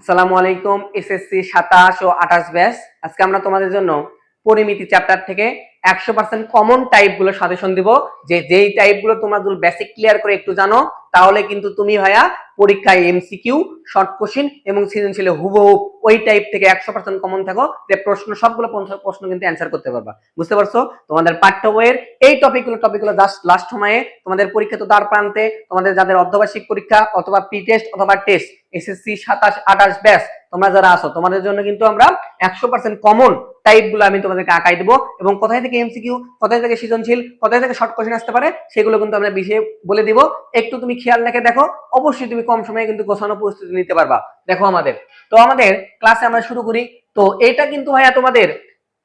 আসসালামু আলাইকুম। এসএসসি 27 ও 28 ব্যাচ। আজকে আমরা তোমাদের জন্য পরিমিতি চ্যাপ্টার থেকে 100% কমন টাইপগুলো সাজেশন দিব, যেই টাইপগুলো তোমরা যদি বেসিক ক্লিয়ার করে একটু জানো তাহলে কিন্তু তুমি ভাইয়া পরীক্ষায় এমসিকিউ, শর্ট কোশ্চেন এবং সৃজনশীলে হুবহু ওই টাইপ থেকে 100% কমন থাকো, যে প্রশ্ন সবগুলো প্রশ্ন কিন্তু অ্যানসার করতে পারবা। বুঝতে পারছো? তোমাদের পাঠ্য বইয়ের এই টপিকগুলো জাস্ট লাস্ট সময়ে তোমাদের পরীক্ষা তো দ্বার প্রান্তে, তোমাদের যাদের অর্ধবার্ষিক পরীক্ষা অথবা প্রি টেস্ট অথবা টেস্ট এসএসসি 27-28 ব্যাচ তোমরা যারা আছো তোমাদের জন্য কিন্তু আমরা 100% কমন টাইপ গুলো আমি তোমাদেরকে আঁকাই দেবো, এবং কোথায় থেকে এমসিকিউ, কোথায় থেকে সৃজনশীল, কোথায় থেকে শর্ট কোশ্চেন আসতে পারে সেগুলো কিন্তু আমরা বিষয়ে বলে দিব। একটু তুমি খেয়াল রেখে দেখো, অবশ্যই তুমি কম সময়ে কিন্তু গোছানো প্রস্তুতি নিতে পারবা। দেখো আমাদের ক্লাসে আমরা শুরু করি। তো এটা কিন্তু ভাইয়া তোমাদের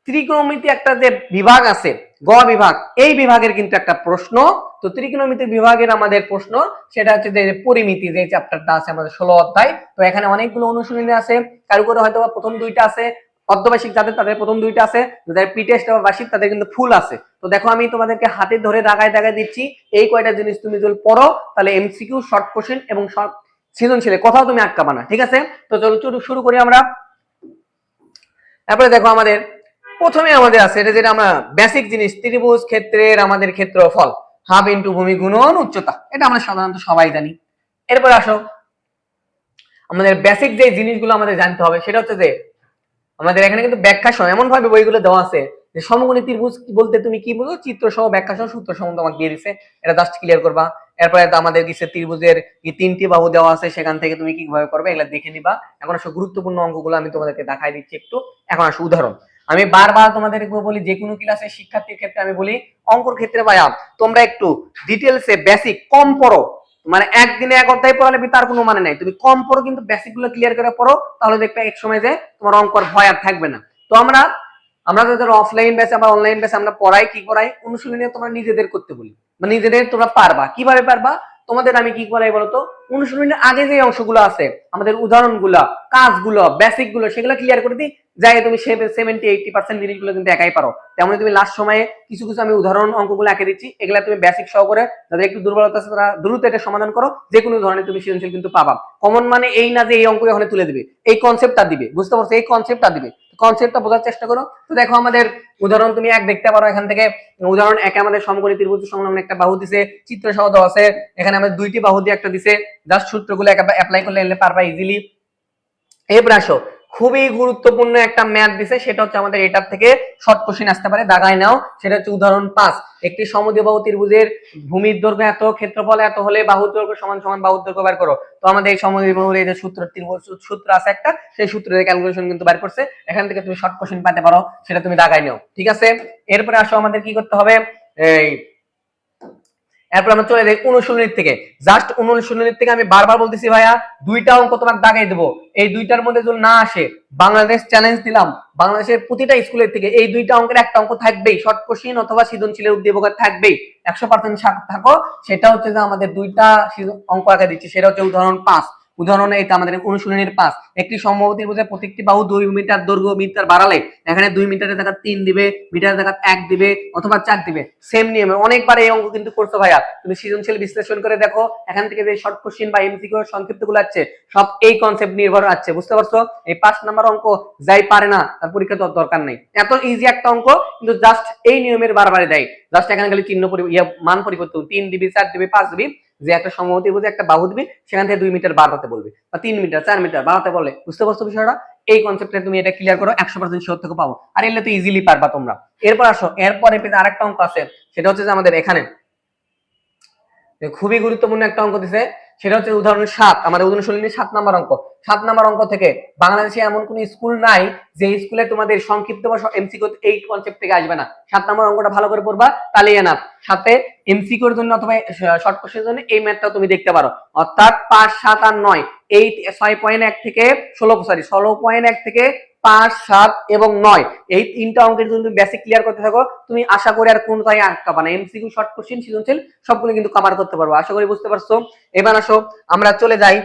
ত্রিকোণমিতি একটা যে বিভাগ আছে, গ বিভাগ, এই বিভাগের কিন্তু একটা প্রশ্ন। তো ত্রিকোণমিতি বিভাগের আমাদের প্রশ্ন সেটা হচ্ছে যে পরিমিতি, যে চ্যাপ্টারটা আছে আমাদের 16 অধ্যায়। তো এখানে অনেকগুলো অনুশীলনী আছে, কারো করে হয়তো প্রথম দুইটা আছে, অর্ধবার্ষিক তাদের প্রথম দুইটা আছে, যাদের প্রি টেস্ট বা বার্ষিক তাদের কিন্তু ফুল আছে। তো দেখো আমি তোমাদেরকে হাতে ধরে দাগায় দাগায় দিচ্ছি, এই কয়টা জিনিস তুমি যদি পড়ো তাহলে এমসিকিউ, শর্ট কোশ্চেন এবং সৃজনশীলে কোথাও তুমি আটকাবা না। ঠিক আছে? তো চলো শুরু করি আমরা। তারপরে দেখো আমাদের প্রথমে আমাদের আছে এটা যেটা আমরা বেসিক জিনিস, ত্রিভুজ ক্ষেত্রের আমাদের ক্ষেত্রফল হাফ ইন্টু ভূমি গুণন উচ্চতা, এটা আমরা সাধারণত সবাই জানি। এরপর আসো আমাদের বেসিক যে জিনিসগুলো আমাদের জানতে হবে সেটা হচ্ছে যে আমাদের এখানে কিন্তু ব্যাখ্যা সহ এমন ভাবে বইগুলো দেওয়া আছে যে সমকোণী ত্রিভুজ বলতে তুমি কি বুঝো, চিত্র সহ ব্যাখ্যা সহ সূত্র সহ তোমাকে দিয়ে দিছে, এটা জাস্ট ক্লিয়ার করবা। এরপরে আমাদের কিছু ত্রিভুজের কি তিনটি বাহু দেওয়া আছে, সেখান থেকে তুমি কিভাবে করবে এগুলা দেখে নিবা। এখন আসলে গুরুত্বপূর্ণ অঙ্কগুলো আমি তোমাদেরকে দেখাই দিচ্ছি একটু। এখন আসলে উদাহরণ আমি বারবার তোমাদের বলি, যে কোনো ক্লাসে শিক্ষার্থীর ক্ষেত্রে আমি বলি, অঙ্কর ক্ষেত্রে ভাইয়া তোমরা একটু ডিটেলসে বেসিক কম পড়ো। মানে একদিনে এক অধ্যায় পড়ালে তার কোনো মানে নাই, তুমি কম পড়ো কিন্তু বেসিক গুলো ক্লিয়ার করে পড়ো, তাহলে দেখবে এক সময় যে তোমার অঙ্কর ভয় আর থাকবে না। তো আমরা যাদের অফলাইন ব্যাচে বা অনলাইন ব্যাচে আমরা পড়াই, কি পড়াই, অনুশীলনী তোমরা নিজেদের করতে বলি, মানে নিজেদের তোমরা পারবা। কিভাবে পারবা? তোমাদের আমি কি করাই বলতো, অনুশীলনের আগে যে অংশগুলো আছে আমাদের উদাহরণগুলো, কাজগুলো, বেসিক গুলো, সেগুলো ক্লিয়ার করে দিই, যাই তুমি 70-80% জিনিসগুলো কিন্তু একাই পারো। তেমন তুমি লাস্ট সময়ে কিছু কিছু আমি উদাহরণ অঙ্কগুলো এঁকে দিচ্ছি, এগুলা তুমি বেসিক সহ করে যাদের একটু দুর্বলতা আছে তারা দ্রুত এটা সমাধান করো, যে কোনো ধরনের তুমি সৃজনশীল কিন্তু পাবা। কমন মানে এই না যে এই অঙ্ক এখানে তুলে দিবে, এই কনসেপ্টটা দিবে। বুঝতে পারছো? এই কনসেপ্টটা দিবে, কনসেপ্টটা বোঝার চেষ্টা করো। তো দেখো আমাদের উদাহরণ তুমি এক দেখতে পারো এখান থেকে। উদাহরণ একে আমাদের সমকোণী ত্রিভুজ সংলগ্ন একটা বাহু দিছে, চিত্র সহ দেওয়া আছে, এখানে আমাদের দুইটি বাহু দিয়ে একটা দিছে, জাস্ট সূত্রগুলো অ্যাপ্লাই করলে পারবা ইজিলি। এবার আসো খুবই গুরুত্বপূর্ণ একটা ম্যাথ দিছে, সেটা হচ্ছে আমাদের এটার থেকে শর্ট কোশ্চেন আসতে পারে, দাগায় নাও। সেটা হচ্ছে উদাহরণ 5। একটি সমদ্বিবাহু ত্রিভুজের ভূমির দৈর্ঘ্য এত, ক্ষেত্রফল এত হলে বাহুর দৈর্ঘ্য সমান সমান বাহুর দৈর্ঘ্য বের করো। তো আমাদের এই সমদ্বিবাহুর এই যে সূত্র আছে একটা, সেই সূত্রের ক্যালকুলেশন কিন্তু বের করছে, এখান থেকে তুমি শর্ট কোশ্চেন পেতে পারো, সেটা তুমি দাগায় নাও। ঠিক আছে? এরপরে আসো আমাদের কি করতে হবে, এই এরপর আমরা চলে যাই অনুশীলনীর থেকে। জাস্ট অনুশীলনীর থেকে আমি বারবার বলতেছি ভাইয়া, দুইটা অঙ্ক তোমাকে দাগাই দেবো, এই দুইটার মধ্যে যদি না আসে, বাংলাদেশ চ্যালেঞ্জ দিলাম, বাংলাদেশের প্রতিটা স্কুলের থেকে এই দুইটা অঙ্কের একটা অঙ্ক থাকবেই, শর্ট কোশ্চেন অথবা সৃজনশীলের উদ্দীপক থাকবেই। 100% থাকো। সেটা হচ্ছে যে আমাদের দুইটা অঙ্ক আগে দিচ্ছি, সেটা হচ্ছে উদাহরণ 5। উদাহরণে এটা আমাদের অনুশীলনীর 5। একটি সমবাহু ত্রিভুজের প্রত্যেকটি বাহু 2 মিটার দৈর্ঘ্য, মিটার বাড়ালে এখানে 2 মিটারের জায়গায় 3 দিবে, মিটারের জায়গায় 1 দিবে অথবা 4 দিবে। সেম নিয়মে অনেকবার এই অঙ্ক কিন্তু করছো ভাইয়া, তুমি সৃজনশীল বিশ্লেষণ করে দেখো, এখান থেকে যে শর্ট কোশ্চেন বা এমসিকিউ সংক্ষিপ্ত গুলো আছে সব এই কনসেপ্ট নির্ভর আছে। বুঝতে পারছো? এই 5 নাম্বার অঙ্ক যাই পারে না তার পরীক্ষা তো দরকার নেই, এত ইজি একটা অঙ্ক, কিন্তু জাস্ট এই নিয়মের বারবারে দেয়। জাস্ট এখানে খালি চিহ্ন মান পরিবর্তন, 3 দিবি, 4 দিবি, 5 দিবি, যে একটা সমবাহু ত্রিভুজে একটা বাহু দিবি, সেখান থেকে 2 মিটার বাড়াতে বলবে বা 3 মিটার 4 মিটার বাড়াতে বলে। বুঝতে পারছো বিষয়টা? এই কনসেপ্টে তুমি এটা ক্লিয়ার করো, 100% শিওর থেকে পাবো, আর এলে তো ইজিলি পারবা তোমরা। এরপর আসো, এরপরে আরেকটা অঙ্ক আছে, সেটা হচ্ছে যে আমাদের এখানে খুবই গুরুত্বপূর্ণ একটা অঙ্ক দিছে, সেটা হচ্ছে উদাহরণ 7, আমাদের অনুশীলনী 7 নাম্বার অঙ্ক। 7 নাম্বার অঙ্ক থেকে বাংলাদেশে এমন কোন স্কুল নাই যে স্কুলে তোমাদের সংক্ষিপ্ত বা এমসিকিউ এই কনসেপ্ট থেকে আসবে না। 7 নাম্বার অঙ্কটা ভালো করে পড়বা, তাহলেই এনাফ। সাথে এমসিকিউর জন্য অথবা শর্ট কোশ্চেনের জন্য এই ম্যাথটাও তুমি দেখতে পারো, অর্থাৎ 5, 7 আর 9, এই 6.1 থেকে 16.1 থেকে 5, 7 এবং 9, এই তিনটা অঙ্কের যদি তুমি বেসিক ক্লিয়ার করতে থাকো, তুমি আশা করি আর কোনটাই আটকাবা না, এমসিকিউ, শর্ট কোশ্চেন, সৃজনশীল সবগুলো কিন্তু কভার করতে পারবো। আশা করি বুঝতে পারছো। এবার আসো আমরা চলে যাই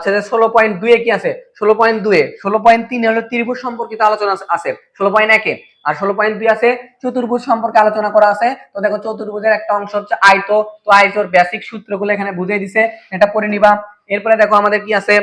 16.2 কি আছে, 16.3 হলো ত্রিভুজ সম্পর্কিত আলোচনা আছে 16.1 আর 16.2 আছে চতুর্ভুজ সম্পর্কে আলোচনা করা আছে। তো দেখো চতুর্ভুজের একটা অংশ হচ্ছে আয়ত, তো আয়তর বেসিক সূত্রগুলো এখানে বুঝিয়ে দিছে, এটা পড়ে নিবা। এরপরে দেখো আমাদের কি আছে,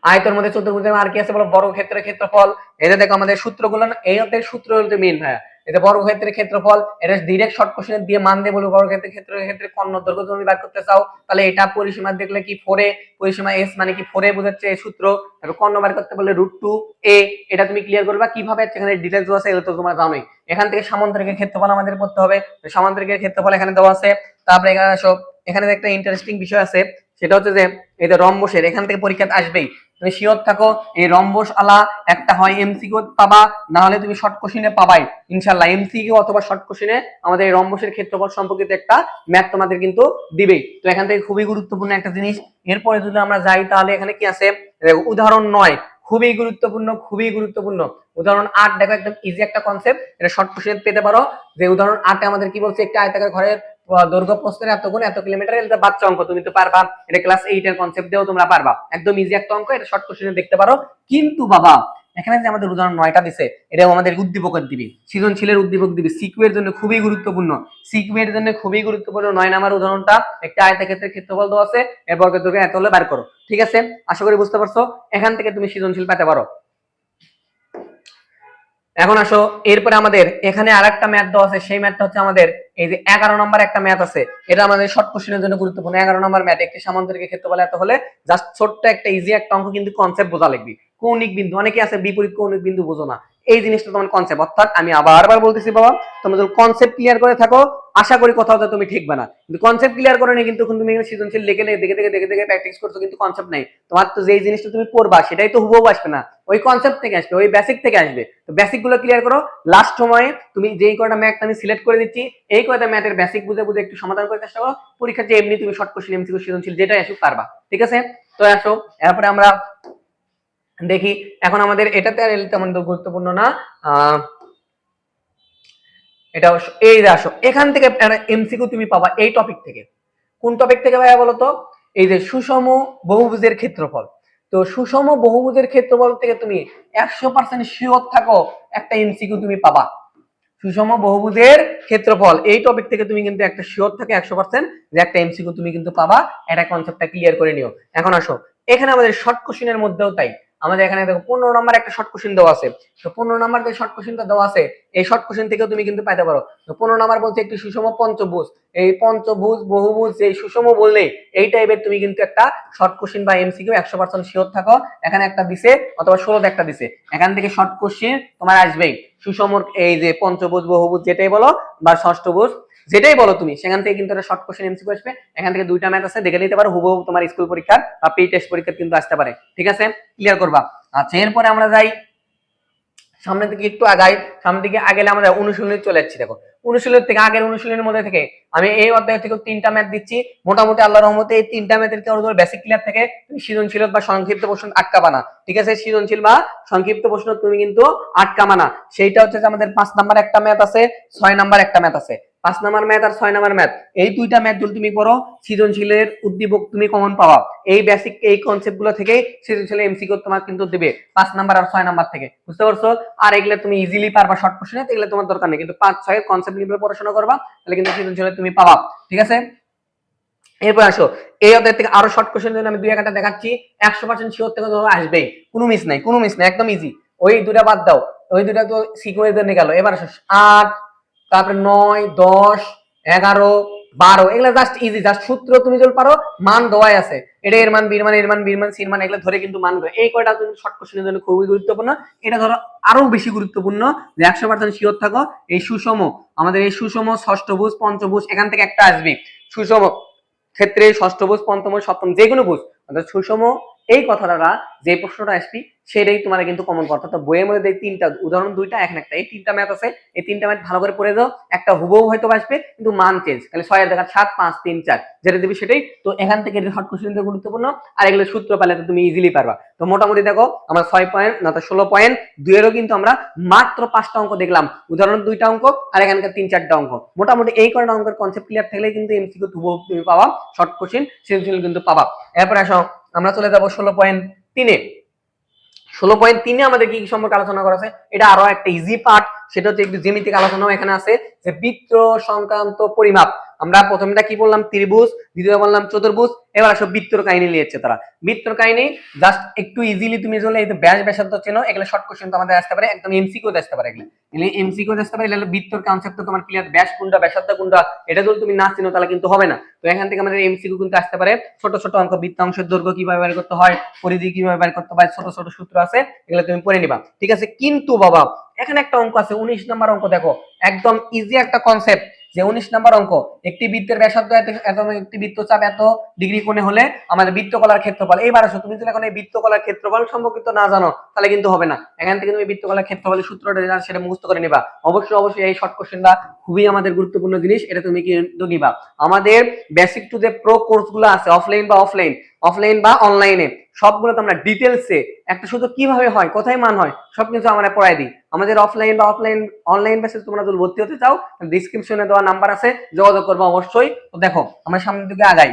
আয়তের মধ্যে চতুর্ভুজের আর কি আছে বলো, বর্গক্ষেত্রের ক্ষেত্রফল। এটা দেখো আমাদের সূত্রগুলো, এই অধ্যায়ের সূত্র হলো মেইন ভাইয়া। এটা বর্গক্ষেত্রের ক্ষেত্রফল, এটা ডাইরেক্ট শর্ট কোশ্চেন দিয়ে মান দিয়ে বলবো বর্গক্ষেত্রের ক্ষেত্রে কর্ণ দৈর্ঘ্য তুমি বার করতে চাও, তাহলে এটা পরিসীমা দেখলে কি 4a, পরিসীমা s মানে কি 4a বোঝাচ্ছে এই সূত্র। তারপর কর্ণ বার করতে বললে √2a, এটা তুমি ক্লিয়ার করবা কিভাবে, এখানে ডিটেইলস আছে এগুলো তো তোমরা জানোই। এখান থেকে সামান্তরিকের ক্ষেত্রফল আমাদের করতে হবে, সামান্তরিকের ক্ষেত্রফল এখানে দেওয়া আছে। তারপরে এখানে আসো, এখানে একটা ইন্টারেস্টিং বিষয় আছে, সেটা হচ্ছে যে এই যে রম্বসের, এখান থেকে পরীক্ষাতে আসবেই, তুমি শিওর থাকো এই রম্বস আলা একটা হয় এমসিকিউ পাবা, না হলে তুমি শর্ট কোশ্চেনে পাবাই ইনশাআল্লাহ। এমসিকিউ অথবা শর্ট কোশ্চেনে আমাদের এই রম্বসের ক্ষেত্রফল সম্পর্কিত একটা ম্যাথ তোমাদের কিন্তু দিবেই। তো এখান থেকে খুবই গুরুত্বপূর্ণ একটা জিনিস। এরপরে যদি আমরা যাই তাহলে এখানে কি আছে, উদাহরণ 9, খুবই গুরুত্বপূর্ণ, খুবই গুরুত্বপূর্ণ। উদাহরণ 8 দেখো, একদম ইজি একটা কনসেপ্ট, এটা শর্ট কোশ্চেন পেতে পারো। যে উদাহরণ 8 আমাদের কি বলছে, একটা আয়তাকার ঘরের দৈর্ঘ্য প্রস্থের এত গুণ এত কিলোমিটার, এটা বাচ্চা অঙ্ক, তুমি তো পারবা, এটা ক্লাস 8 এর কনসেপ্ট দিয়েও তোমরা পারবা, একদম ইজি একটা অঙ্ক, এটা শর্ট কোশ্চেনে দেখতে পারো। কিন্তু বাবা এখানে যে আমাদের উদাহরণ 9টা দিছে, এটাও আমাদের উদ্দীপকের দিবি, সৃজনশীলের উদ্দীপক দিবি, সিকিউ এর জন্য খুবই গুরুত্বপূর্ণ, সিকিউ এর জন্য খুবই গুরুত্বপূর্ণ। 9 নাম্বার উদাহরণটা, একটা আয়তক্ষেত্রের ক্ষেত্রফল দেওয়া আছে, এর বর্গের দৈর্ঘ্য এত হলে বার করো। ঠিক আছে, আশা করি বুঝতে পারছো, এখান থেকে তুমি সৃজনশীল পেতে পারো। এখন আসো, এরপরে আমাদের এখানে আরেকটা ম্যাথ দেওয়া আছে, সেই ম্যাথটা হচ্ছে আমাদের এই যে 11 নম্বর একটা ম্যাথ আছে, এটা আমাদের শর্ট কোশ্চেনের জন্য গুরুত্বপূর্ণ। 11 নম্বর ম্যাথ, একটি সামান্তরিকের ক্ষেত্রফল এত হলে, জাস্ট ছোট্ট একটা ইজি একটা অঙ্ক, কিন্তু কনসেপ্ট বোঝা লাগবে। কৌণিক বিন্দু, অনেকে আছে বিপরীত কৌণিক বিন্দু বোঝো না, এই জিনিসটা তোমার কনসেপ্ট, অর্থাৎ আমি আবার বলতেছি বাবা, তোমরা যদি কনসেপ্ট ক্লিয়ার করে থাকো, আশা করি কোথাও তো তুমি ঠিকবে না। কিন্তু কনসেপ্ট ক্লিয়ার করে নেই, কিন্তু তুমি সৃজনশীল দেখে দেখে প্র্যাকটিস করছো, কিন্তু কনসেপ্ট নাই তোমার। তো যেই জিনিসটা তুমি পড়বা সেটাই তো হুবহু আসবে না, ওই কনসেপ্ট থেকে আসবে, ওই বেসিক থেকে আসবে। তো বেসিক গুলো ক্লিয়ার করো, লাস্ট সময়ে তুমি যেই কয়টা ম্যাথ আমি সিলেক্ট করে দিচ্ছি, এই কয়টা ম্যাথের বেসিক বুঝে বুঝে একটু সমাধান করে চেষ্টা করো, পরীক্ষাতে এমনি তুমি শর্ট কোশ্চেন, এমসিকিউ, সৃজনশীল যেটাই আসুক পারবা। ঠিক আছে, তো আসো এরপরে আমরা দেখি, এখন আমাদের এটাতে আর তেমন গুরুত্বপূর্ণ না, এটা এই যে আসো, এখান থেকে এমসিকিউ তুমি পাবা এই টপিক থেকে। কোন টপিক থেকে ভাইয়া বলো তো, এই যে সুষম বহুভুজের ক্ষেত্রফল। তো সুষম বহুভুজের ক্ষেত্রফল থেকে তুমি 100% শিওর থাকো একটা এমসিকিউ তুমি পাবা। সুষম বহুভুজের ক্ষেত্রফল এই টপিক থেকে তুমি কিন্তু একটা শিওর থাকে 100% যে একটা এমসিকিউ তুমি কিন্তু পাবা, এটা কনসেপ্টটা ক্লিয়ার করে নিও। এখন আসো, এখানে আমাদের শর্ট কোশ্চেনের মধ্যেও তাই, আমাদের এখানে দেখো 15 নম্বর একটা শর্ট কোশ্চেন দেওয়া আছে। তো 15 নম্বর যে শর্ট কোশ্চেনটা দেওয়া আছে, এই শর্ট কোশ্চেন থেকেও তুমি কিন্তু পাইতে পারো। তো 15 নম্বর বলছে একটি সুষম পঞ্চভুজ, এই পঞ্চভুজ বহুভুজ এই সুষম বললে এই টাইপের তুমি কিন্তু একটা শর্ট কোশ্চেন বা এমসিকিউ 100% শিওর থাকো। এখানে একটা দিছে অথবা 16তে একটা দিছে, এখান থেকে শর্ট কোশ্চেন তোমার আসবেই। সুষম এই যে পঞ্চভুজ বহুভুজ যেটাই বলো বা ষষ্ঠভুজ যেটাই বলো তুমি, সেখান থেকে কিন্তু একটা শর্ট কোশ্চেন এমসিকিউ আসবে। এখান থেকে দুইটা ম্যাথ আছে, দেখে নিতে পারো, হুবহু তোমার স্কুল পরীক্ষার বা প্রি টেস্ট পরীক্ষার কিন্তু আসতে পারে। ঠিক আছে, ক্লিয়ার করবা। আচ্ছা, এরপরে আমরা যাই সামনের দিকে, একটু আগাই, সামনের দিকে আগেলে আমরা অনুশীলনে চলে যাচ্ছি। দেখো অনুশীলন থেকে, আগের অনুশীলনের মধ্যে থেকে আমি এই অধ্যায় থেকে 3টা ম্যাথ দিচ্ছি, মোটামুটি আল্লাহর রহমতে এই 3টা ম্যাথের বেসিক ক্লিয়ার থেকে তুমি সৃজনশীল বা সংক্ষিপ্ত প্রশ্ন আটকাবা না। ঠিক আছে, সৃজনশীল বা সংক্ষিপ্ত প্রশ্ন তুমি কিন্তু আটকাবা না। সেইটা হচ্ছে যে আমাদের 5 নাম্বার একটা ম্যাথ আছে, 6 নাম্বার একটা ম্যাথ আছে। 5 নাম্বার ম্যাথ আর 6 নাম্বার ম্যাথ, এই দুইটা ম্যাথ যদি তুমি পড়ো, সৃজনশীলের উদ্দীপক তুমি কমন পাওয়া। এই বেসিক এই কনসেপ্ট গুলো থেকে সৃজনশীলের এমসিকিউ তোমার কিন্তু দিবে 5 নাম্বার আর 6 নাম্বার থেকে, বুঝতে পারছো? আর এগুলো তুমি ইজিলি পারবা শর্ট কোশ্চেনে, এগুলো তোমার দরকার নেই, কিন্তু 5 6 এর কনসেপ্ট নিয়ে পড়াশোনা করবা, তাহলে কিন্তু সৃজনশীলে তুমি পাবা। ঠিক আছে, এরপর আসো, এই অধ্যায় থেকে আরো শর্ট কোশ্চেন জন্য আমি দুই একটা দেখাচ্ছি, 100% শিওর থেকে আসবেই, কোনো মিস নাই, কোনো মিস নাই, একদম ইজি। ওই দুটা বাদ দাও, ওই দুটা তো সিকোয়েন্স দিয়ে গেল। এবার আসো 8, তারপরে 9 10 11 12, এগুলা জাস্ট ইজি, জাস্ট সূত্র তুমি যদি পারো, মান দেওয়াই আছে, এটা এর মান, বীর মান, এর মান, বীর মান, সির মান, এগুলা ধরে কিন্তু মান দেয়। এই কয়টা তুমি শর্ট কোশ্চেনের জন্য খুবই গুরুত্বপূর্ণ। এটা ধরো আরো বেশি গুরুত্বপূর্ণ যে 100% শিওর থাকো এই সুষম, আমাদের এই সুষম ষষ্ঠভুজ পঞ্চভুজ এখান থেকে একটা আসবে। সুষম ক্ষেত্রে ষষ্ঠভুজ পঞ্চমভুজ সপ্তম যে কোনো ভুজ, অর্থাৎ সুষম এই কথাটা যে প্রশ্নটা আসবি সেটাই তোমার কিন্তু কমন করতে। তো বইয়ের মধ্যে এই 3টা উদাহরণ, 2টা এখন একটা, এই 3টা ম্যাথ আছে, এই 3টা ম্যাথ ভালো করে পড়ে দাও। একটা হুবহু হয়তো আসবে, কিন্তু মান চেঞ্জ, তাহলে 6 এর জায়গায় 7 5 3 4 যেটা দিবি সেটাই। তো এখান থেকে শর্ট কোশ্চেন গুরুত্বপূর্ণ, আর এগুলো সূত্র পেলে তো তুমি ইজিলি পারবা। তো মোটামুটি দেখো আমরা 6 পয়েন্ট না 16 পয়েন্ট 2 এরও কিন্তু আমরা মাত্র 5টা অঙ্ক দেখলাম, উদাহরণ 2টা অঙ্ক আর এখানকার 3 4টা অঙ্ক। মোটামুটি এই কয়টা অঙ্কের কনসেপ্ট ক্লিয়ার থাকলে কিন্তু এমসিকিউ হুবহু তুমি পাবা, শর্ট কোশ্চেন সৃজনশীল কিন্তু পাবা। এরপর আসো আমরা চলে যাব 16.3-এ। 16.3-এ আমাদের কি সম্পর্কে আলোচনা করা আছে, এটা আরো একটা ইজি পার্ট, সেটা হচ্ছে একটু জ্যামিতিক আলোচনাও এখানে আছে, যে বৃত্ত সংক্রান্ত পরিমাপ। আমরা প্রথমটা কি বললাম, ত্রিভুজ, দ্বিতীয় বললাম চতুর্ভুজ, এবার আসো বৃত্তর কাহিনী নিয়েছে তারা। বৃত্তর কাহিনী জাস্ট একটু ইজিলি তুমি যদি এই যে ব্যাস ব্যাসার্ধ চেনো, এগুলো শর্ট কোশ্চেন তো আমাদের আসতে পারে, একদম এমসিকিউ আসতে পারে, এগুলো এমসিকিউ আসতে পারে। এগুলো বৃত্তর কনসেপ্ট তোমার ক্লিয়ার, ব্যাস কোনটা ব্যাসার্ধ কোনটা এটা যদি তুমি না চিনো তাহলে কিন্তু হবে না। তো এখান থেকে আমাদের এমসিকিউ কিন্তু আসতে পারে। ছোট ছোট অঙ্ক, বৃত্তাংশের দৈর্ঘ্য কিভাবে বের করতে হয়, পরিধি কিভাবে বের করতে হয়, ছোট ছোট সূত্র আছে, এগুলো তুমি পড়ে নিবা, ঠিক আছে। কিন্তু বাবা এখানে একটা অঙ্ক আছে 19 নাম্বার অঙ্ক, দেখো একদম ইজি একটা কনসেপ্ট, যে 19 নাম্বার অঙ্ক, একটি বৃত্তের ব্যাসার্ধ এত, একটি বৃত্তচাপ এত ডিগ্রি কোণে হলে আমাদের বৃত্তকলার ক্ষেত্রফল। এইবার আসো, তুমি যদি এখন এই বৃত্তকলার ক্ষেত্রফল সম্পর্কিত না জানো তাহলে কিন্তু হবে না। এখান থেকে তুমি বৃত্তকলার ক্ষেত্রফলের সূত্রটা সেটা মুখস্থ করে নিবা। অবশ্যই অবশ্যই এই শর্ট কোশ্চেনটা খুবই আমাদের গুরুত্বপূর্ণ জিনিস, এটা তুমি কিন্তু নিবা। আমাদের বেসিক টু যে প্রো কোর্স গুলো আছে, অফলাইন বা অনলাইনে, সবগুলো তো আমরা ডিটেলসে একটা শুধু কিভাবে হয়, কোথায় মান হয়, সবকিছু আমরা পড়াই দিই। আমাদের অফলাইন বা অনলাইন বেসিস তোমরা যদি ভর্তি হতে চাও, ডেসক্রিপশনে দেওয়া নাম্বার আছে, যোগাযোগ করবো অবশ্যই। তো দেখো আমরা সামনের দিকে আগাই।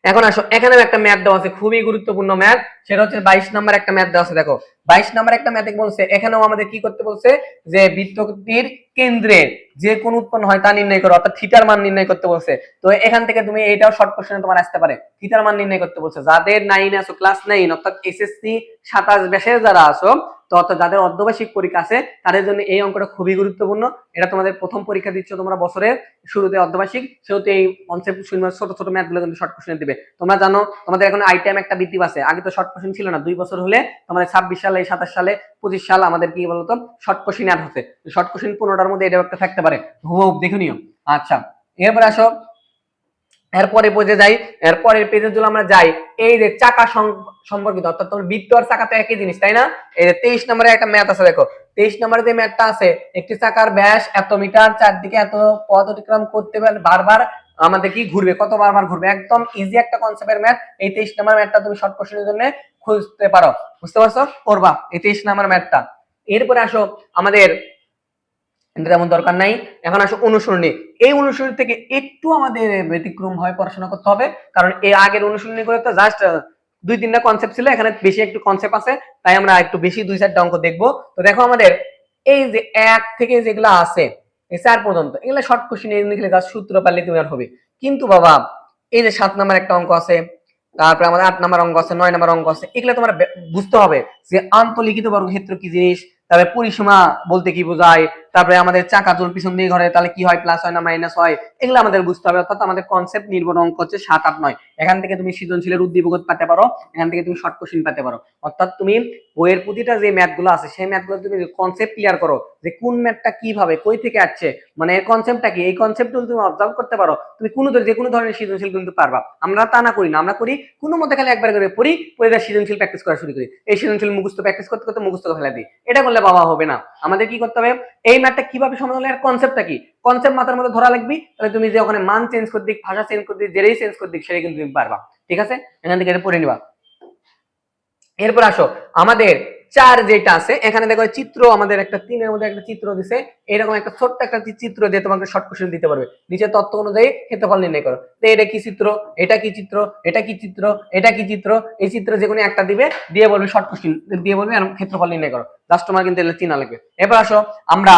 এখন আসো, এখানে একটা ম্যাথ দেওয়া আছে, খুবই গুরুত্বপূর্ণ ম্যাথ, সেটা হচ্ছে 22 নাম্বার একটা ম্যাথ দেওয়া আছে। দেখো 22 নাম্বার একটা ম্যাথে বলছে, এখানেও আমাদের কি করতে বলছে, যে বৃত্তটির কেন্দ্রে যে কোন উৎপন্ন হয় তা নির্ণয় করো, অর্থাৎ থিটার মান নির্ণয় করতে বলছে। তো এখান থেকে তুমি এইটাও শর্ট কোশ্চেনে তোমার আসতে পারে, থিটার মান নির্ণয় করতে বলছে। যাদের 9 আছো, ক্লাস 9 অর্থাৎ এসএসসি 27 ব্যাচের যারা আছো, তো অর্থাৎ যাদের অর্ধবার্ষিক পরীক্ষা আছে তাদের জন্য এই অঙ্কটা খুবই গুরুত্বপূর্ণ। এটা তোমাদের প্রথম পরীক্ষা দিচ্ছ তোমরা বছরের শুরুতে অর্ধবার্ষিক, সেহেতু এই কনসেপ্ট ছোট ছোট ম্যাথ গুলো কিন্তু শর্ট কোশ্চেন দিবে। তোমরা জানো তোমাদের এখন আইটেম একটা বৃদ্ধি পাচ্ছে, আগে তো শর্ট কোশ্চেন ছিল না, 2 বছর হলে তোমাদের 26 সালে, 27 সালে, 25 সাল আমাদের কি বলতো শর্ট কোশ্চেন অ্যাড হচ্ছে। শর্ট কোশ্চেন 15টার মধ্যে এটাও একটা থাকতে পারে, হুবহু দেখে নিও। আচ্ছা, এরপর আসো, এরপরে পেজে যাই, এরপরের পেজে যদি আমরা যাই, এই যে চাকা সম্পর্কিত, অর্থাৎ তোমার বৃত্ত আর চাকা তো একই জিনিস, তাই না? এই যে 23 নম্বরে একটা ম্যাথ আছে, দেখো 23 নম্বরে যে ম্যাথটা আছে, একটি চাকার ব্যাস এত মিটার, চারদিকে এত পথ অতিক্রম করতে পারে, বারবার আমাদের কি ঘুরবে, কত বারবার ঘুরবে, একদম ইজি একটা কনসেপ্টের ম্যাথ। এই 23 নম্বর ম্যাথটা তুমি শর্ট কোশ্চেনের জন্য খুঁজতে পারো, বুঝতে পারছো, করবা এই 23 নম্বর ম্যাথটা। এরপরে আসো, আমাদের তেমন দরকার নাই। এখন আসো অনুসরণী, এই অনুসরণী থেকে একটু আমাদের ব্যতিক্রম ভাবে পড়াশোনা করতে হবে, কারণ এই আগের অনুসরণী করে তো জাস্ট 2-3টা কনসেপ্ট ছিল, এখানে বেশি একটু কনসেপ্ট আছে, তাই আমরা একটু বেশি 2-4টা অঙ্ক দেখবো। তো দেখো আমাদের এই যে 1 থেকে যেগুলো আছে, এই 4 পর্যন্ত, এগুলো শর্ট কোশ্চেন লিখলে জাস্ট সূত্র পারলে তুমি আর হবে। কিন্তু বাবা এই যে 7 নাম্বার একটা অঙ্ক আছে, তারপরে আমাদের 8 নাম্বার অঙ্ক আছে, 9 নাম্বার অঙ্ক আছে, এগুলো তোমার বুঝতে হবে যে আন্তঃলিখিত বর্গক্ষেত্র কি জিনিস, তারপরে পরিসীমা বলতে কি বোঝায়, তারপরে আমাদের চাকা চুল পিছন দিয়ে ঘরে তাহলে কি হয়, প্লাস হয় না মাইনাস হয়, এগুলো আমাদের বুঝতে হবে। অর্থাৎ আমাদের কনসেপ্ট নির্ভর অঙ্ক হচ্ছে 7, 8, 9। এখান থেকে তুমি সৃজনশীলের উদ্দীপক পেতে পারো, এখান থেকে তুমি শর্ট কোশ্চেন পেতে পারো। অর্থাৎ তুমি বইয়ের প্রতিটা যে ম্যাথ গুলো আছে, সেই ম্যাথ গুলো তুমি কনসেপ্ট ক্লিয়ার করো, যে কোন ম্যাথটা কিভাবে কই থেকে আসছে, মানে এর কনসেপ্টটা কি, এই কনসেপ্ট তুমি অবজার্ভ করতে পারো, তুমি যে কোনো ধরনের সৃজনশীল কিন্তু পারবা। আমরা তা না করি না, আমরা করি কোনো মতে খালি একবার করে পড়ি, পড়ে সৃজনশীল প্র্যাকটিস করা শুরু করি, এই সৃজনশীল মুখস্থ প্র্যাকটিস করতে করতে মুখস্থ ফেলে দিই। এটা করলে বাবা হবে না, আমাদের কি করতে হবে, এই ম্যাথটা কিভাবে সমাধান হলো, এর কনসেপ্টটা কি, কনসেপ্ট মাথার মধ্যে ধরা লাগবে, তাহলে তুমি যে ওখানে মান চেঞ্জ করে দিক, ভাষা চেঞ্জ করে দিক, যেটাই চেঞ্জ করে দিক, সেটাই কিন্তু তুমি পারবা, ঠিক আছে। এখান থেকে এটা পড়ে নিবা। এরপর আসো, আমাদের 4 যেটা আছে, এখানে দেখো চিত্র, আমাদের একটা 3-এর মধ্যে একটা চিত্র দিছে, এরকম একটা ছোট্ট একটা চিত্র দিয়ে তোমাকে শর্ট কোশ্চেন দিতে পারবে, নিচে তথ্য অনুযায়ী ক্ষেত্রফল নির্ণয় করো। তো এটা কি চিত্র, এটা কি চিত্র, এটা কি চিত্র, এটা কি চিত্র, এই চিত্র যে কোনো একটা দিবে, দিয়ে বলবে শর্ট কোশ্চেন, দিয়ে বলবে আর ক্ষেত্রফল নির্ণয় করো, জাস্ট তোমার কিন্তু এটা চিনা লাগবে। এরপর আসো, আমরা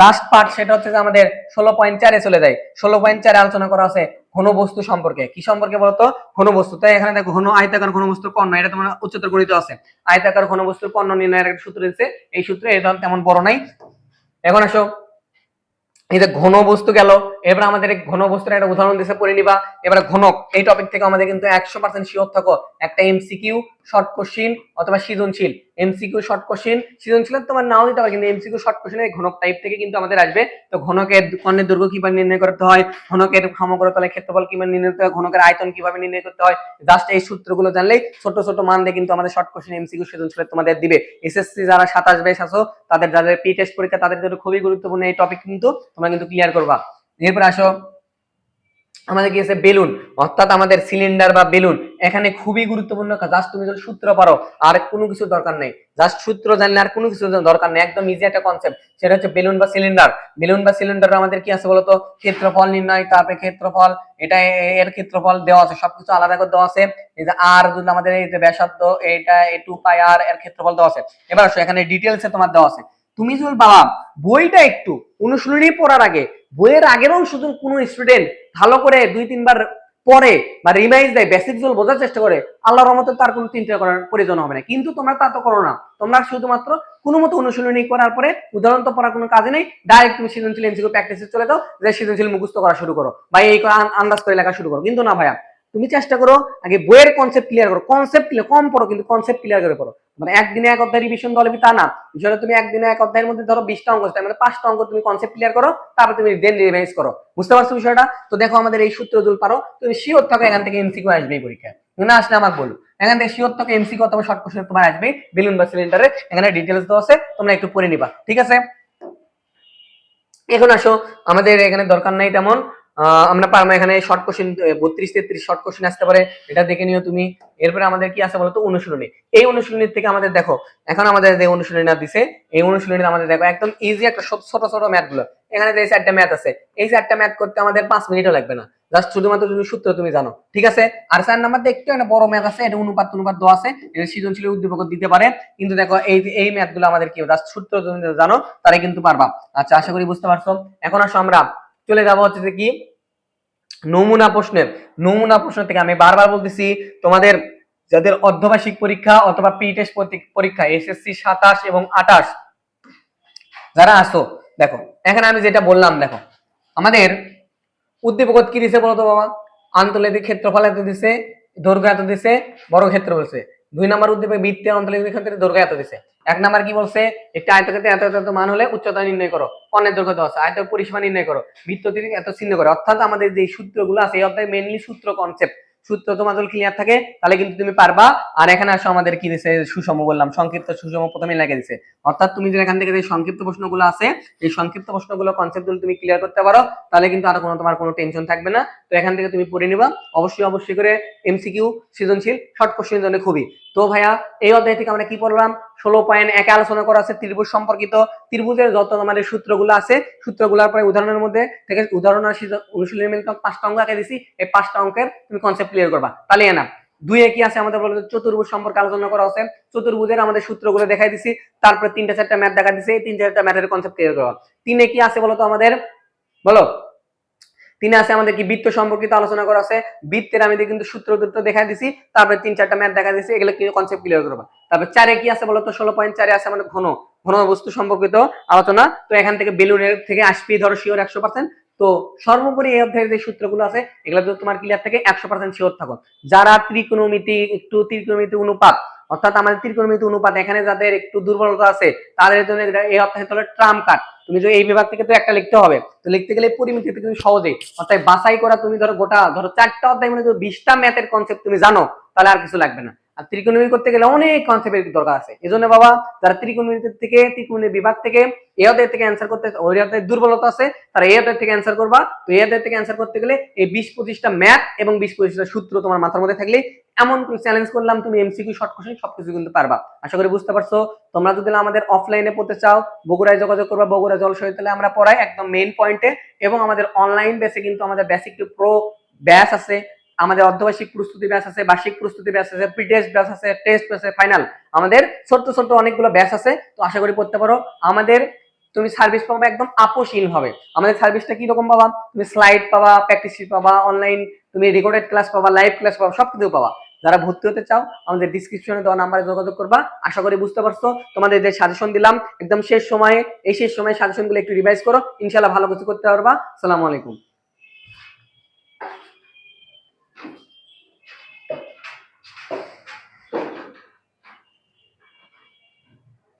লাস্ট পার্ট, সেটা হচ্ছে যে আমাদের 16.4-এ চলে যায়। 16.4-এ আলোচনা করা আছে ঘনবস্তু সম্পর্কে, কি সম্পর্কে বলতো, ঘনবস্তু। তাই এখানে দেখো ঘন আয়তাকার ঘনবস্তুর কর্ণ, এটা তোমার উচ্চতর গণিত আছে, আয়তাকার ঘনবস্তুর কর্ণ নির্ণয়ের একটা সূত্র দিচ্ছে, এই সূত্রে এটা তেমন বড় নাই। এখন আসো, এই যে ঘন বস্তু গেল, এবার আমাদের ঘন বস্তুর একটা উদাহরণ দিচ্ছে, পড়ে নিবা। এবার ঘনক, এই টপিক থেকে আমাদের কিন্তু 100% শিওর থাকো, একটা এমসিকিউ শর্ট কোশ্চেন অথবা সৃজনশীল, এমসিকিউ শর্ট কোশ্চেন, সৃজনশীল তোমার নাও দিতে পারে, কিন্তু এমসিকিউ শর্ট কোশ্চেনের ঘনক টাইপ থেকে কিন্তু আমাদের আসবে। তো ঘনকের কর্ণের দৈর্ঘ্য কিভাবে নির্ণয় করতে হয়, ঘনকের সমগ্রতলের ক্ষেত্রফল কিভাবে নির্ণয় করতে হয়, ঘনকের আয়তন কিভাবে নির্ণয় করতে হয়, জাস্ট এই সূত্রগুলো জানলেই ছোট ছোট মান দিয়ে কিন্তু আমাদের শর্ট কোশ্চেন এমসিকিউ সৃজনশীল তোমাদের দিবে। এসএসসি যারা 27 ব্যাচ আছো, তাদের যাদের প্রি টেস্ট পরীক্ষা, তাদের জন্য খুবই গুরুত্বপূর্ণ এই টপিক, কিন্তু তোমরা কিন্তু ক্লিয়ার করবা। এরপর আসো, আমাদের কি আছে বেলুন, অর্থাৎ আমাদের সিলিন্ডার বা বেলুন, এখানে খুবই গুরুত্বপূর্ণ কাজ, জাস্ট তুমি যদি সূত্র পারো আর কোনো কিছু দরকার নেই, জাস্ট সূত্র জানলে আর কোনো কিছু দরকার নেই, একদম ইজি একটা কনসেপ্ট, সেটা হচ্ছে বেলুন বা সিলিন্ডার। বেলুন বা সিলিন্ডার আমাদের কি আছে বলতো, ক্ষেত্রফল নির্ণয়, তারপরে ক্ষেত্রফল, এটা এর ক্ষেত্রফল দেওয়া আছে, সবকিছু আলাদা করে দেওয়া আছে। এই যে আর যদি আমাদের এই যে ব্যাসার্ধ, এটা 2 পাই আর, এর ক্ষেত্রফল দেওয়া আছে। এবার আসো, এখানে ডিটেইলসে তোমার দেওয়া আছে, তুমি যদি বাবা বইটা একটু অনুশীলনী পড়ার আগে বইয়ের আগেরও শুধু কোনো স্টুডেন্ট ভালো করে 2-3 বার পরে বা রিভাইজ দেয়, বেসিক গুলো বোঝার চেষ্টা করে, আল্লাহর রহমতে তার কোনো চিন্তা করার প্রয়োজন হবে না। কিন্তু তোমরা তা তো করো না, তোমরা শুধুমাত্র কোনো মতো অনুশীলনী করার পরে উদাহরণ তো পড়ার কোনো কাজে নেই, ডাইরেক্ট তুমি সৃজনশীল এমসিকিউ প্র্যাকটিসে চলে যাও, যে সৃজনশীল মুখস্থ করা শুরু করো বা এই আন্দাজ করে লেখা শুরু করো। কিন্তু না ভাইয়া, তুমি চেষ্টা করো আগে বইয়ের কনসেপ্ট ক্লিয়ার করো, কনসেপ্ট ক্লিয়ার কম পড়ো কিন্তু কনসেপ্ট ক্লিয়ার করে পড়ো। মানে একদিনে এক অধ্যায় রিভিশন দলে তা না, বিষয়টা তুমি একদিনে এক অধ্যায়ের মধ্যে ধরো 20টা অঙ্ক, তার মানে 5টা অঙ্ক তুমি কনসেপ্ট ক্লিয়ার করো, তারপর তুমি দেন রিভাইজ করো। বুঝতে পারছো বিষয়টা? তো দেখো আমাদের এই সূত্র যদি পারো তুমি শিওর থাকো এখান থেকে এমসিকিউ আসবেই পরীক্ষায়, না আসলে আমাকে বলো। এখান থেকে শিওর থাকো এমসিকিউ অথবা শর্ট কোশ্চেন তোমার আসবে বেলুন বা সিলিন্ডারে, এখানে ডিটেইলস দেওয়া আছে, তোমরা একটু পড়ে নিবা, ঠিক আছে? এখন আসো, আমাদের এখানে দরকার নাই তেমন, আমরা পারবো এখানে শর্ট কোশ্চেন 32-33 শর্ট কোশ্চেন আসতে পারে, এটা দেখে নিও তুমি। এরপরে আমাদের কি আছে বলতো, অনুশীলনী। এই অনুশীলনীর থেকে আমাদের দেখো, এখন আমাদের যে অনুশীলনীটা দিছে, এই অনুশীলনী আমাদের দেখো একদম ইজি একটা ছোট ছোট ম্যাথ গুলো, এখানে যে 4টা ম্যাথ আছে, এই 4টা ম্যাথ করতে আমাদের 5 মিনিটও লাগবে না, জাস্ট শুধুমাত্র তুমি সূত্র তুমি জানো, ঠিক আছে? আর 4 নাম্বার দিয়ে একটু একটা বড় ম্যাথ আছে, এটা অনুপাত দেওয়া আছে, এটা সৃজনশীল উদ্দীপক দিতে পারে, কিন্তু দেখো এই ম্যাথ গুলো আমাদের কি জাস্ট সূত্র তুমি জানো তারাই কিন্তু পারবা। আচ্ছা, আশা করি বুঝতে পারছো। এখন আসো আমরা চলে যাবো হচ্ছে যে কি নমুনা প্রশ্নের। নমুনা প্রশ্ন থেকে আমি বারবার বলতেছি, তোমাদের যাদের অর্ধবার্ষিক পরীক্ষা অথবা প্রি টেস্ট পরীক্ষা এসএসসি 27 এবং 28 যারা আসো, দেখো এখানে আমি যেটা বললাম, দেখো আমাদের উদ্দীপক কি দিছে বলতো বাবা, আন্তর্জাতিক ক্ষেত্রফল এত দিছে, দৈর্ঘ্য এত দিছে, বড় ক্ষেত্র বলছে। 2 নাম্বার উদ্দীপক বৃত্তে আন্তর্জাতিক ক্ষেত্রে দৈর্ঘ্য এত দিছে। 1 নাম্বার কি বলছে, একটা আয়তক্ষেত্রে এত এত মান হলে উচ্চতা নির্ণয় করো, কর্ণের দৈর্ঘ্য দেওয়া আছে, আয়তের পরিসীমা নির্ণয় করো, বৃত্ত থেকে এত চিহ্ন করো। অর্থাৎ আমাদের যে সূত্রগুলো আছে এই অধ্যায়ে মেইনলি সূত্র কনসেপ্ট, সূত্র তোমার যদি ক্লিয়ার থাকে তাহলে কিন্তু তুমি পারবা। আর এখানে আসো আমাদের কি দিছে, সুষম বললাম, সংক্ষিপ্ত সুষম প্রথমে লাগিয়ে দিছে। অর্থাৎ তুমি যে এখান থেকে যে সংক্ষিপ্ত প্রশ্নগুলো আছে, এই সংক্ষিপ্ত প্রশ্নগুলো কনসেপ্ট যদি তুমি ক্লিয়ার করতে পারো তাহলে কিন্তু আর তোমার কোনো টেনশন থাকবে না। তো এখান থেকে তুমি পড়ে নিবা অবশ্যই করে এমসিকিউ সৃজনশীল শর্ট কোশ্চেন জন্য খুবই। তো ভাইয়া এই অধ্যায় থেকে আমরা কি পড়লাম, 16.1 আলোচনা করা আছে ত্রিভুজ সম্পর্কিত, ত্রিভুজের যত আমাদের সূত্রগুলো আছে, সূত্রগুলোর পরে উদাহরণের মধ্যে থেকে উদাহরণ আর অনুশীলনী মিলে 5টা অঙ্ক আঁকে দিছি, এই 5টা অঙ্কের তুমি কনসেপ্ট ক্লিয়ার করবা, তাহলে না। 2 কি আছে আমাদের বলতে চতুর্ভুজ সম্পর্কে আলোচনা করা আছে, চতুর্ভুজের আমাদের সূত্রগুলো দেখাই দিছি, তারপরে 3টা-4টা ম্যাথ দেখা দিছি, এই 3-4টা ম্যাথের কনসেপ্ট ক্লিয়ার করবা। 3 কি আছে বলো তো আমাদের, বলো 3 আছে আমাদের কি বৃত্ত সম্পর্কিত আলোচনা করা আছে, বৃত্তের আমি কিন্তু সূত্র দেখাই দিছি, তারপরে 3-4টা ম্যাথ দেখা দিছি, এগুলো কি কনসেপ্ট ক্লিয়ার করবা। তারপর 4 কি আছে বলো তো, 16.4 আছে আমাদের ঘন বস্তু সম্পর্কিত আলোচনা। তো এখান থেকে বেলুনের থেকে আসবে ধরো শিওর 100%। তো সর্বোপরি এই অধ্যায়ের যে সূত্রগুলো আছে এগুলো যদি তোমার ক্লিয়ার থাকে 100% শিওর থাকো। যারা ত্রিকোণমিতি অনুপাত, অর্থাৎ আমাদের ত্রিকোণমিতি অনুপাত এখানে যাদের একটু দুর্বলতা আছে তাদের জন্য এই অধ্যায় হলো ট্রাম্প কার্ড। তুমি যদি এই বিভাগ থেকে তো একটা লিখতে হবে, তো লিখতে গেলে পরিমিতি থেকে তুমি সহজেই, অর্থাৎ বাছাই করা, তুমি ধরো ধরো 4টা অধ্যায় মানে 20টা ম্যাথের কনসেপ্ট তুমি জানো, তাহলে আর কিছু লাগবে না। আর ত্রিকোণমিতি করতে গেলে অনেক কনসেপ্টের দরকার আছে। এজন্য বাবা, যারা ত্রিকোণমিতি বিভাগ থেকে এই অধ্যায় থেকে অ্যান্সার করতে, ওই অধ্যায়ের দুর্বলতা আছে, তারা এই অধ্যায় থেকে অ্যান্সার করবা। তো এই অধ্যায় থেকে অ্যান্সার করতে গেলে এই 20-25টা ম্যাথ এবং 20-25টা সূত্র তোমার মাথার মধ্যে থাকলে, এমন চ্যালেঞ্জ করলাম তুমি এমসিকিউ শর্ট কোশ্চেন সবকিছু কিন্তু পারবা। আশা করি বুঝতে পারছো। তোমরা যদি আমাদের অফলাইনে পড়তে চাও, বগুড়ায় যোগাযোগ করবা, বগুড়া জলশহীদতলায় আমরা পড়াই একদম মেইন পয়েন্টে। এবং আমাদের অনলাইন বেসে কিন্তু আমাদের বেসিক টু প্রো ব্যাচ আছে, আমাদের অর্ধবার্ষিক প্রস্তুতি ব্যাচ আছে, বার্ষিক প্রস্তুতি ব্যাচ আছে, প্রি টেস্ট ব্যাচ আছে, টেস্ট আছে, ফাইনাল আমাদের ছোট অনেকগুলো ব্যাচ আছে। তো আশা করি পড়তে পারো। আমাদের তুমি সার্ভিস পাবা একদম আপোষহীন হবে। আমাদের সার্ভিসটা কি রকম পাবা, তুমি স্লাইড পাবা, প্র্যাকটিস শিট পাবা, অনলাইন তুমি রেকর্ডেড ক্লাস পাবা, লাইভ ক্লাস পাবা, সবকিছু পাবা। যারা ভর্তি হতে চাও আমাদের ডিসক্রিপশনে দেওয়া নাম্বারে যোগাযোগ করবা। আশা করি বুঝতে পারছো। তোমাদের যে সাজেশন দিলাম একদম শেষ সময়ে, এই শেষ সময়ে সাজেশনগুলো একটু রিভাইজ করো, ইনশাআল্লাহ ভালো কিছু করতে পারবা। আসসালামু আলাইকুম।